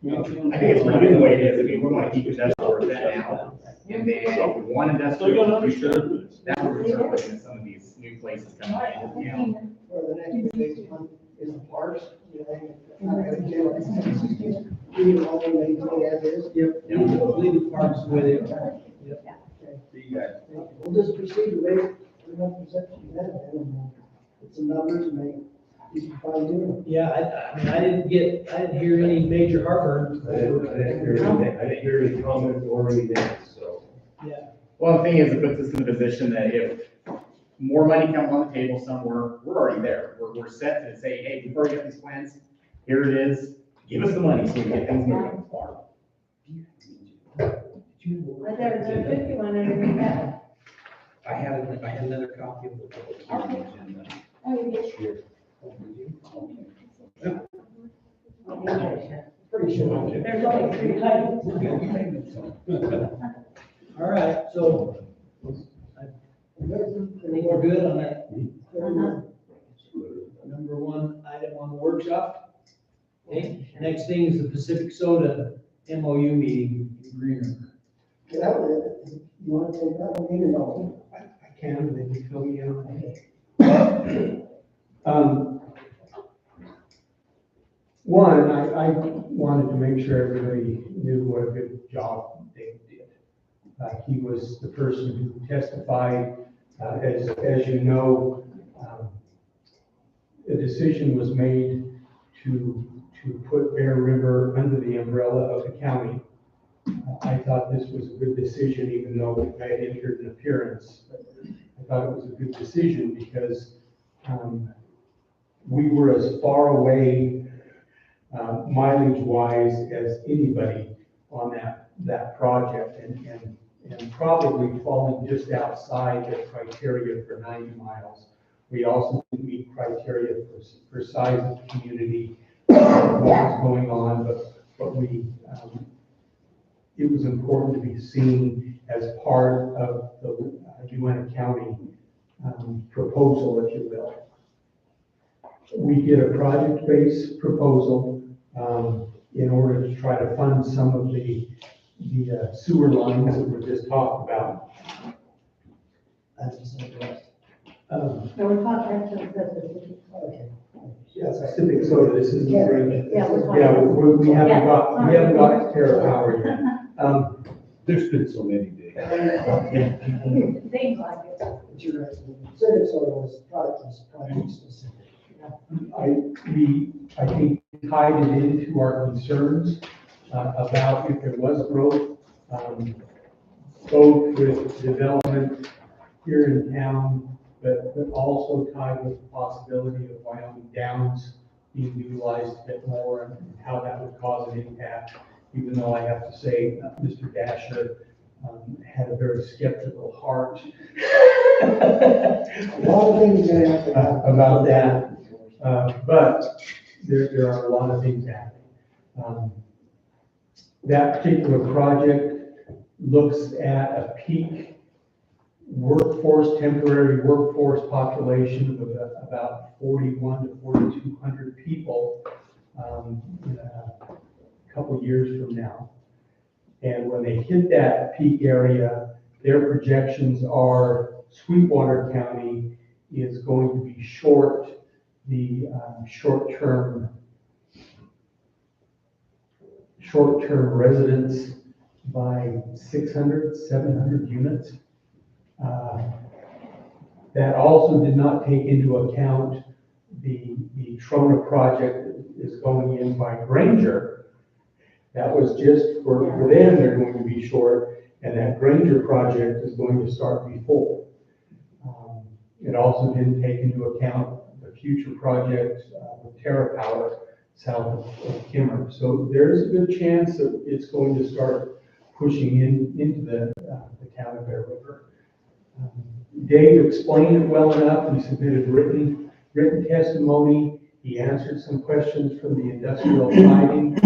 I think it's pretty good the way it is. I mean, we want to keep industrial where it's at now. And then if we want industrial in the future, that's where we start looking at some of these new places coming in. For the next phase one is the parks, you know, not having jail. Leave it all the way to as is. Yep, leave the parks the way they are. Yep. See you guys. We'll just proceed the way we have perception of that, and put some numbers and make, you can find new. Yeah, I mean, I didn't hear any major heartburn. I didn't hear any comments or anything, so. Yeah. Well, the thing is, it puts us in the position that if more money comes on the table somewhere, we're already there. We're set to say, hey, we've already got these plans. Here it is. Give us the money so we can get things moving. But there's a 51 underneath that. I had another copy of the public hearing agenda. Oh, you did? Here. Pretty sure. There's only 3 titles. All right, so I think we're good on that. Number 1 item on the workshop. Okay, next thing is the Pacific Soda MOU meeting in Green River. Get out of it. You want to take that one, you know? I can, they can fill me in. One, I wanted to make sure everybody knew what a good job Dave did. He was the person who testified, as you know, a decision was made to put Bear River under the umbrella of the county. I thought this was a good decision, even though I had entered an appearance. I thought it was a good decision because we were as far away mileage-wise as anybody on that project, and probably falling just outside the criteria for 90 miles. We also didn't meet criteria for size of the community, what was going on, but we, it was important to be seen as part of the Uena County proposal, if you will. We did a project-based proposal in order to try to fund some of the sewer lines that were just talked about. No, we're talking Pacific. Okay. Yes, Pacific Soda, this is. Yeah, we're talking. Yeah, we haven't got to Terra Power yet. There's been so many days. Things like it. But you're right. Civic soda was project specific. I think tied it into our concerns about if there was growth, both with development here in town, but also tied with the possibility of Wyoming Downs being utilized a bit more and how that would cause an impact, even though I have to say, Mr. Dasher had a very skeptical heart A lot of things that happen. about that. But there are a lot of things happening. That particular project looks at a peak temporary workforce population of about 41 to 4,200 people in a couple years from now. And when they hit that peak area, their projections are Sweetwater County is going to be short the short-term residents by 600, 700 units. That also did not take into account the Trona project that is going in by Granger. That was just for them, they're going to be short, and that Granger project is going to start before. It also didn't take into account the future project with Terra Power south of Kimmer. So there's a good chance that it's going to start pushing into the town of Bear River. Dave explained it well enough. He submitted written testimony. He answered some questions from the industrial siding,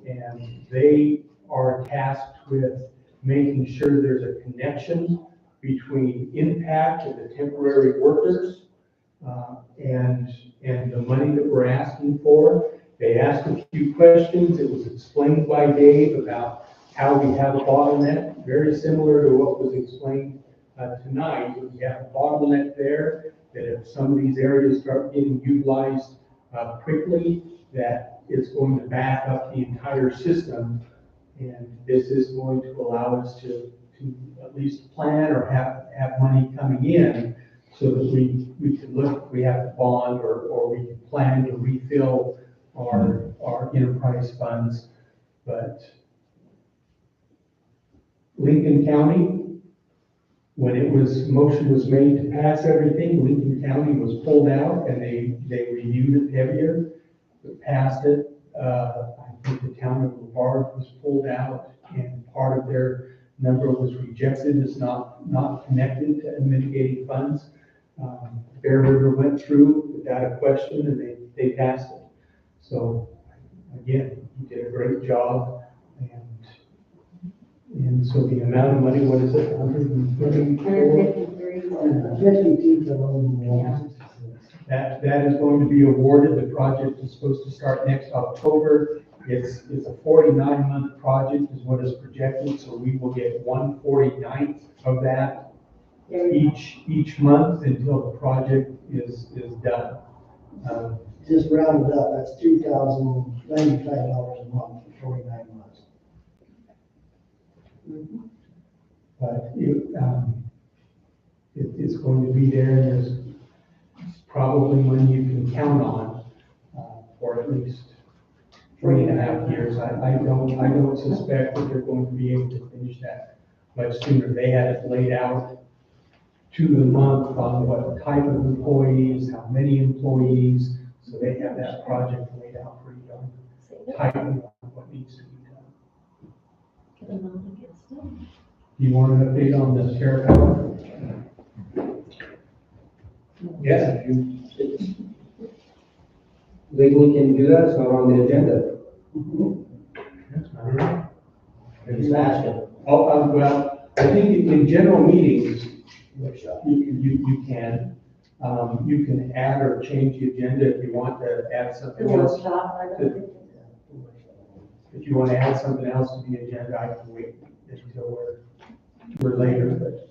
and they are tasked with making sure there's a connection between impact of the temporary workers and the money that we're asking for, They asked a few questions. It was explained by Dave about how we have a bottleneck, very similar to what was explained tonight. We have a bottleneck there, that if some of these areas start getting utilized quickly, that it's going to back up the entire system. And this is going to allow us to at least plan or have money coming in so that we can look, if we have to bond or we can plan to refill our enterprise funds. But Lincoln County, when motion was made to pass everything, Lincoln County was pulled out and they reviewed it heavier, but passed it. I think the town of Brevard was pulled out and part of their number was rejected as not connected to mitigating funds. Bear River went through without a question and they passed it. So again, he did a great job, and so the amount of money, what is it, 153. 52 to 11. that is going to be awarded. The project is supposed to start next October. It's a 49-month project is what is projected, so we will get 1/49th of that each month until the project is done. Just round it up, that's $2,095 a month for 49 months. But it's going to be there, and there's probably money you can count on for at least 3.5 years. I don't suspect that they're going to be able to finish that much sooner. They had it laid out to the month on what type of employees, how many employees, so they have that project laid out pretty darn tightly on what needs to be done. Do you want an update on the sheriff? Yes, if you legally can do that, it's not on the agenda. Just ask him. Oh, well, I think in general meetings, you can. You can add or change the agenda if you want to add something else. If you want to add something else to the agenda, I can wait until we're later, but.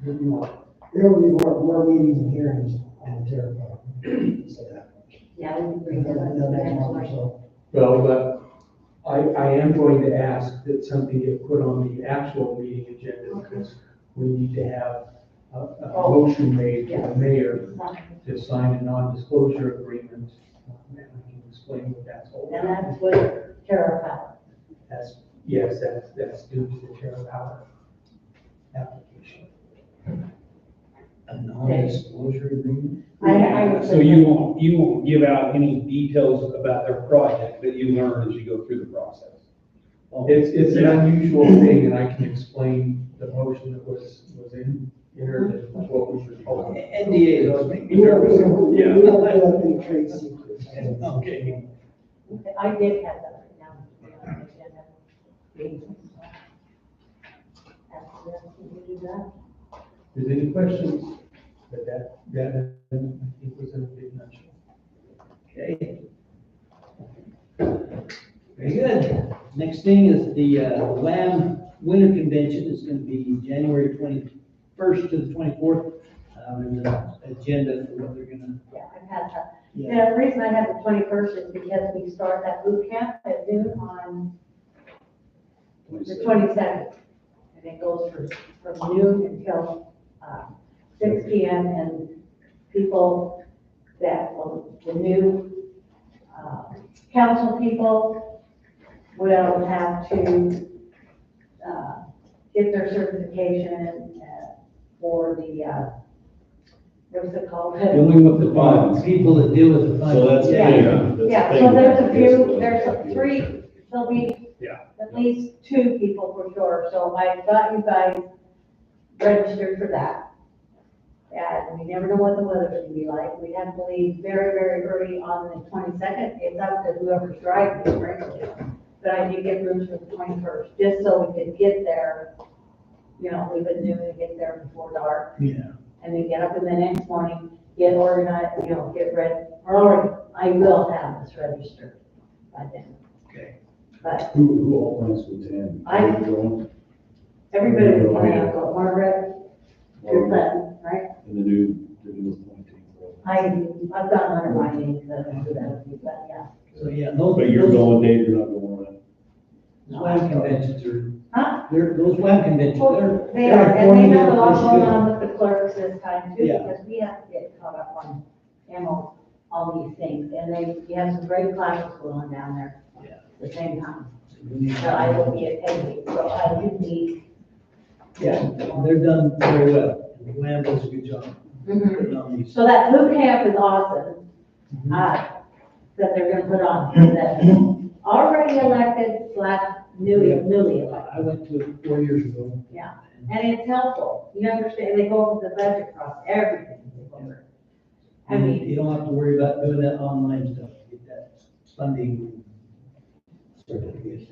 What do you want? There will be more meetings and hearings on the Terra Park. So that. Yeah, we can bring Bring that that up up the next next month or one. so. Well, but I am going to ask that something get put on the actual meeting agenda because we need to have a motion made to the mayor to sign a non-disclosure agreement. And I can explain what that's all And about. that's what Terra Power. Yes, that's due to the Terra Power application. A non-disclosure agreement? I would So you won't give out any details about their project that you learn as you go through the process. It's an unusual thing, and I can explain the motion that was entered and what was told. NDA does make me We don't nervous. we don't have any trade secrets. Okay. I did have that right now. On the agenda. Absolutely, we do that. Is there any questions? But that I think was in a big nutshell. Okay. Very good. Next thing is the WAM Winter Convention is going to be January 21st to the 24th. And the agenda for what they're going Yeah, I've had that. to. Yeah, the reason I have the 21st is because we start that boot camp at noon on the 22nd. And it goes from noon until 6 p.m. and people the new council people will have to get their certification for the, what's it called? Dealing with the funds. People that deal with the funds. So that's Yeah. big. Yeah, so there's three, there'll be Yeah. at least 2 people for sure, so I've got you guys registered for that. And we never know what the weather's gonna be like, we have to leave very, very early on the 22nd, it's up to whoever's driving, frankly. But I did get rooms for the 21st, just so we could get there, leave at noon and get there before dark. Yeah. And then get up in the next morning, get organized, get ready. I will have this registered by then. Okay. But Who all plans to attend? I- Are you going? everybody was planning on going, Margaret, you're planning, right? And the new appointee. I've got under my name, because I don't do that with you, but yeah. So, yeah, those. But you're those- going, Dave, you're not going, right? Those WAM conventions are, Huh? those WAM conventions, Well, they're. they they're are, and they have a informative, lot they're going good. on with the clerks this time too, Yeah. because we have to get caught up on all these things, and we have some great classes going on down there Yeah. at the same time. So I will be attending, so I do need. Yeah, they're done very well. WAM does a good job Mhm. putting on these. So that boot camp is awesome, Mhm. that they're gonna put on, for the already elected / newly elected. I went to it 4 years ago. Yeah, and it's helpful, you understand, they go over the budget across everything. They go over. I mean, You don't have to worry about doing that online stuff, get that funding certificate,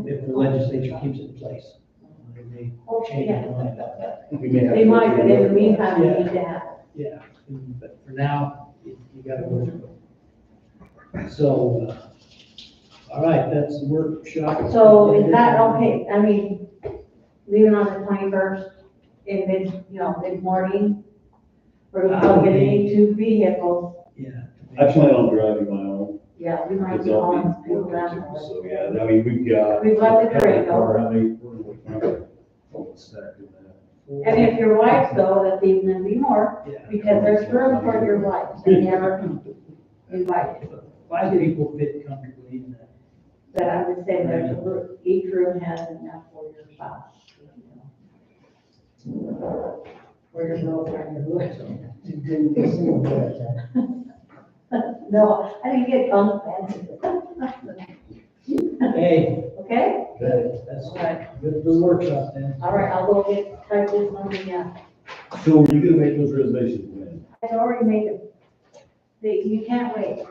if the legislature keeps it in place. They may change yeah, it like that. We may have they to go might, through but in the that. meantime, we Yeah. need to have it. Yeah, but for now, you gotta go through it. So, all right, that's the workshop. So is that okay, I mean, leaving on the 21st in mid-morning? We're gonna need 2 vehicles, Yeah. I plan on driving my own, yeah, we might because be I'll on be people working down too, there. so, yeah, I mean, we've got. We've got the Durango. Car, how many, what stack in that? And if your wife's go, that's even be more, Yeah. because there's room for your wife, they never invited. 5 people fit comfortably in that. But I would say there's a room, each room has enough for your spouse. Or your girlfriend, or whoever. Didn't get single bed. No, I didn't get on Hey, Okay, that's good for the workshop then. all right, I'll go type this one in, So are you gonna make those reservations when? I've already made it. You can't wait.